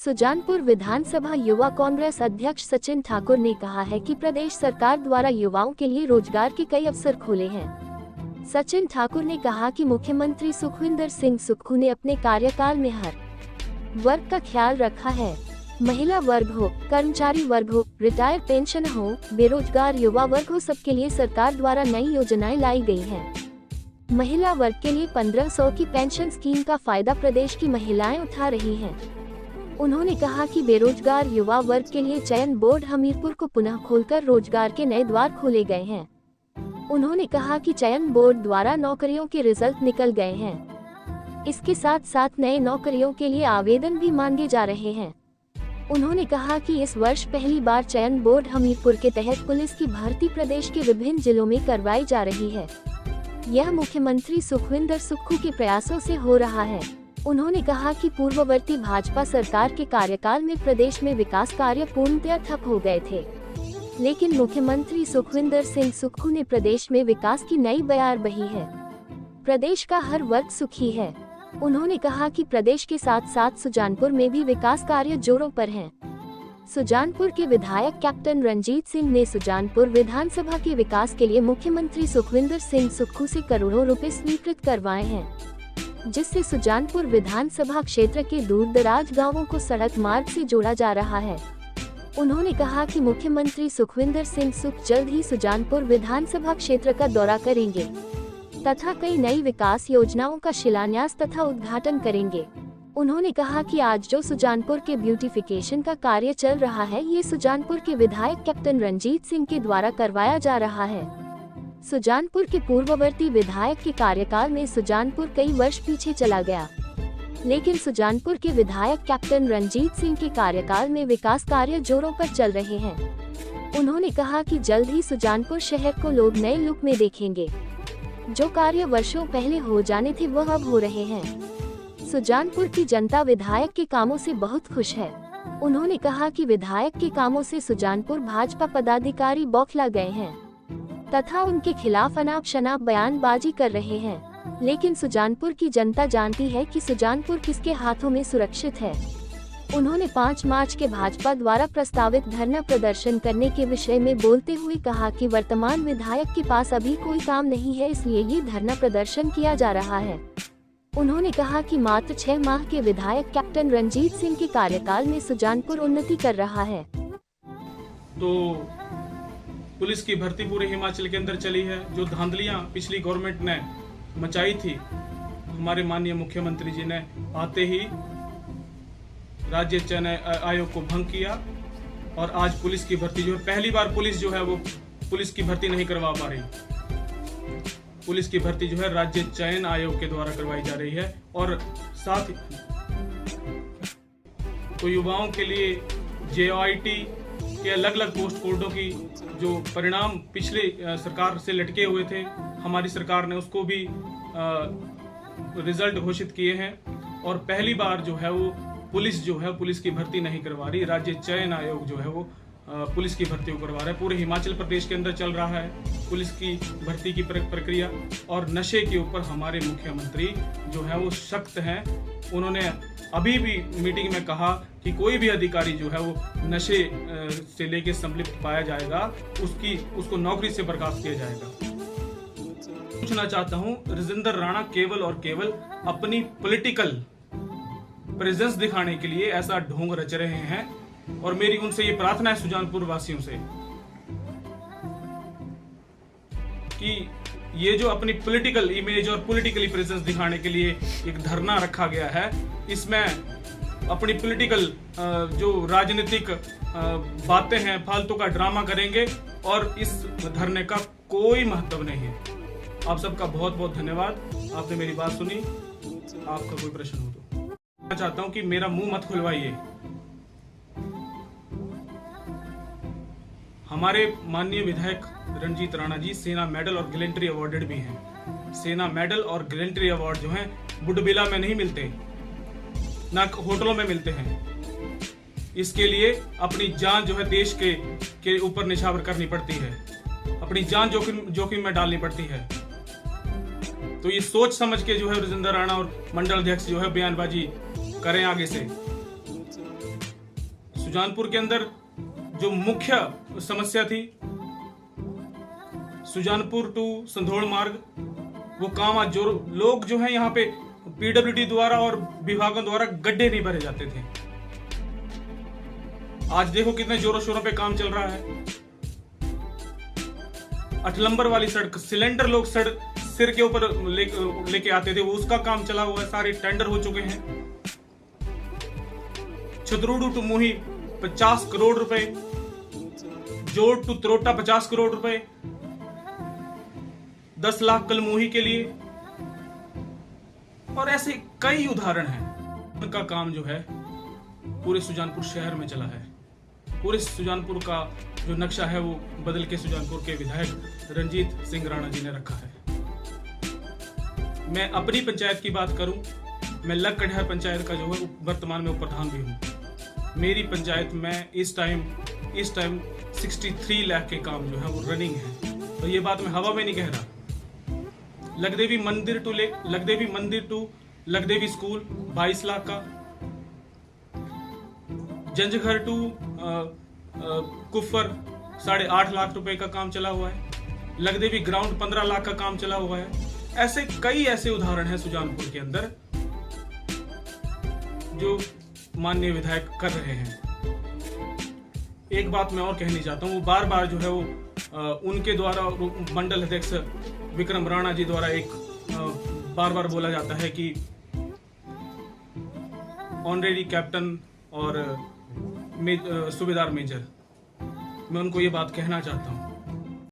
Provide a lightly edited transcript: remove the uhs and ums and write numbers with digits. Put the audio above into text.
सुजानपुर विधानसभा युवा कांग्रेस अध्यक्ष सचिन ठाकुर ने कहा है कि प्रदेश सरकार द्वारा युवाओं के लिए रोजगार के कई अवसर खोले हैं। सचिन ठाकुर ने कहा कि मुख्यमंत्री सुखविंदर सिंह सुक्खू ने अपने कार्यकाल में हर वर्ग का ख्याल रखा है। महिला वर्ग हो, कर्मचारी वर्ग हो, रिटायर पेंशन हो, बेरोजगार युवा वर्ग हो, सबके लिए सरकार द्वारा नई योजनाएं लाई गई हैं। महिला वर्ग के लिए 1500 की पेंशन स्कीम का फायदा प्रदेश की महिलाएं उठा रही हैं। उन्होंने कहा कि बेरोजगार युवा वर्ग के लिए चयन बोर्ड हमीरपुर को पुनः खोलकर रोजगार के नए द्वार खोले गए हैं। उन्होंने कहा कि चयन बोर्ड द्वारा नौकरियों के रिजल्ट निकल गए हैं। इसके साथ साथ नए नौकरियों के लिए आवेदन भी मांगे जा रहे हैं। उन्होंने कहा कि इस वर्ष पहली बार चयन बोर्ड हमीरपुर के तहत पुलिस की भर्ती प्रदेश के विभिन्न जिलों में करवाई जा रही है। यह मुख्यमंत्री सुखविंदर सुक्खू के प्रयासों से हो रहा है। उन्होंने कहा कि पूर्ववर्ती भाजपा सरकार के कार्यकाल में प्रदेश में विकास कार्य पूर्णतः ठप हो गए थे, लेकिन मुख्यमंत्री सुखविंदर सिंह सुक्खू ने प्रदेश में विकास की नई बयार बही है। प्रदेश का हर वर्ग सुखी है। उन्होंने कहा कि प्रदेश के साथ साथ सुजानपुर में भी विकास कार्य जोरों पर हैं। सुजानपुर के विधायक कैप्टन रंजीत सिंह ने सुजानपुर विधानसभा के विकास के लिए मुख्यमंत्री सुखविंदर सिंह सुक्खू से करोड़ों रुपए स्वीकृत करवाए हैं, जिससे सुजानपुर विधानसभा क्षेत्र के दूर-दराज गांवों को सड़क मार्ग से जोड़ा जा रहा है। उन्होंने कहा कि मुख्यमंत्री सुखविंदर सिंह सुक्खू जल्द ही सुजानपुर विधानसभा क्षेत्र का दौरा करेंगे तथा कई नई विकास योजनाओं का शिलान्यास तथा उद्घाटन करेंगे। उन्होंने कहा कि आज जो सुजानपुर के ब्यूटिफिकेशन का कार्य चल रहा है, ये सुजानपुर के विधायक कैप्टन रंजीत सिंह के द्वारा करवाया जा रहा है। सुजानपुर के पूर्ववर्ती विधायक के कार्यकाल में सुजानपुर कई वर्ष पीछे चला गया, लेकिन सुजानपुर के विधायक कैप्टन रंजीत सिंह के कार्यकाल में विकास कार्य जोरों पर चल रहे हैं। उन्होंने कहा कि जल्द ही सुजानपुर शहर को लोग नए लुक में देखेंगे। जो कार्य वर्षों पहले हो जाने थे वह अब हो रहे हैं। सुजानपुर की जनता विधायक के कामों से बहुत खुश है। उन्होंने कहा कि विधायक के कामों से सुजानपुर भाजपा पदाधिकारी बौखला गए हैं तथा उनके खिलाफ अनाप शनाप बयानबाजी कर रहे हैं, लेकिन सुजानपुर की जनता जानती है कि सुजानपुर किसके हाथों में सुरक्षित है। उन्होंने 5 मार्च के भाजपा द्वारा प्रस्तावित धरना प्रदर्शन करने के विषय में बोलते हुए कहा कि वर्तमान विधायक के पास अभी कोई काम नहीं है, इसलिए ये धरना प्रदर्शन किया जा रहा है। उन्होंने कहा कि मात्र 6 माह के विधायक कैप्टन रंजीत सिंह के कार्यकाल में सुजानपुर उन्नति कर रहा है। तो पुलिस की भर्ती पूरे हिमाचल के अंदर चली है। जो धांधलियां पिछली गवर्नमेंट ने मचाई थी, हमारे माननीय मुख्यमंत्री जी ने आते ही राज्य चयन आयोग को भंग किया और आज पुलिस की भर्ती जो है, पहली बार पुलिस जो है वो पुलिस की भर्ती नहीं करवा पा रही। पुलिस की भर्ती जो है राज्य चयन आयोग के द्वारा करवाई जा रही है। और साथ ही तो युवाओं के लिए JOIT के अलग अलग पोस्ट कोडों की जो परिणाम पिछले सरकार से लटके हुए थे, हमारी सरकार ने उसको भी रिजल्ट घोषित किए हैं। और पहली बार जो है वो पुलिस जो है पुलिस की भर्ती नहीं करवा रही, राज्य चयन आयोग जो है वो पुलिस की भर्ती को करवा रहा है। पूरे हिमाचल प्रदेश के अंदर चल रहा है पुलिस की भर्ती की प्रक्रिया। और नशे के ऊपर हमारे मुख्यमंत्री जो है वो सख्त हैं। उन्होंने अभी भी मीटिंग में कहा कि कोई भी अधिकारी जो है वो नशे से लेके संलिप्त पाया जाएगा, उसको नौकरी से बर्खास्त किया जाएगा। पूछना चाहता हूं, राजेंद्र राणा केवल और केवल अपनी पॉलिटिकल प्रेजेंस दिखाने के लिए ऐसा ढोंग रच रहे हैं, और मेरी उनसे ये प्रार्थना है सुजानपुर वासियों से कि ये जो अपनी पॉलिटिकल इमेज और पॉलिटिकली प्रेजेंस दिखाने के लिए एक धरना रखा गया है, इसमें अपनी पॉलिटिकल जो राजनीतिक बातें हैं, फालतू का ड्रामा करेंगे और इस धरने का कोई महत्व नहीं है। आप सबका बहुत बहुत धन्यवाद, आपने मेरी बात सुनी। आपका कोई प्रश्न हो तो मैं चाहता हूं कि मेरा मुंह मत खुलवाइए। हमारे माननीय विधायक रंजीत राणा जी सेना मेडल और गैलेंट्री अवार्डेड भी हैं। सेना मेडल और गैलेंट्री अवार्ड जो हैं बुडबिला में नहीं मिलते, ना होटलों में मिलते हैं। इसके लिए अपनी जान जो है देश के ऊपर निछावर करनी पड़ती है, अपनी जान जोखिम में डालनी पड़ती है। तो ये सोच समझ के जो है राजेंद्र राणा और मंडल अध्यक्ष जो है बयानबाजी करें आगे से। सुजानपुर के अंदर जो मुख्य समस्या थी, सुजानपुर टू संधोल मार्ग, वो काम आज जो लोग जो है यहाँ पे पीडब्ल्यूडी द्वारा और विभागों द्वारा गड्ढे नहीं भरे जाते थे, आज देखो कितने जोरों शोरों पे काम चल रहा है। 8 नंबर वाली सड़क, सिलेंडर लोग सिर के ऊपर लेके आते थे, वो उसका काम चला हुआ है, सारे टेंडर हो चुके हैं। छतरूडू टू मोही 50 करोड़ रुपए, जोड़ टू त्रोटा 50 करोड़ रुपए, 10 लाख कल मोही के लिए, और ऐसे कई उदाहरण हैं। उनका काम जो है पूरे सुजानपुर शहर में चला है। पूरे सुजानपुर का जो नक्शा है वो बदल के सुजानपुर के विधायक रंजीत सिंह राणा जी ने रखा है। मैं अपनी पंचायत की बात करूं, मैं लखकड़ियार पंचायत का जो है वर्तमान में प्रधान भी हूं। मेरी पंचायत में इस टाइम 63 लाख के काम जो है वो रनिंग है, और ये बात मैं हवा में नहीं कह रहा। लखदेवी मंदिर टू लखदेवी स्कूल 22 लाख का, जंजघर टू कुफर 8.5 लाख रुपए का काम चला हुआ है। लखदेवी ग्राउंड 15 लाख का काम चला हुआ है। ऐसे कई ऐसे उदाहरण हैं सुजानपुर के अंदर जो माननीय विधायक कर रहे हैं। एक बात मैं और कहनी चाहता हूँ, वो बार बार जो है वो उनके द्वारा मंडल अध्यक्ष विक्रम राणा जी द्वारा एक बार बार बोला जाता है कि ऑनरेरी कैप्टन और सूबेदार मेजर। मैं उनको ये बात कहना चाहता हूँ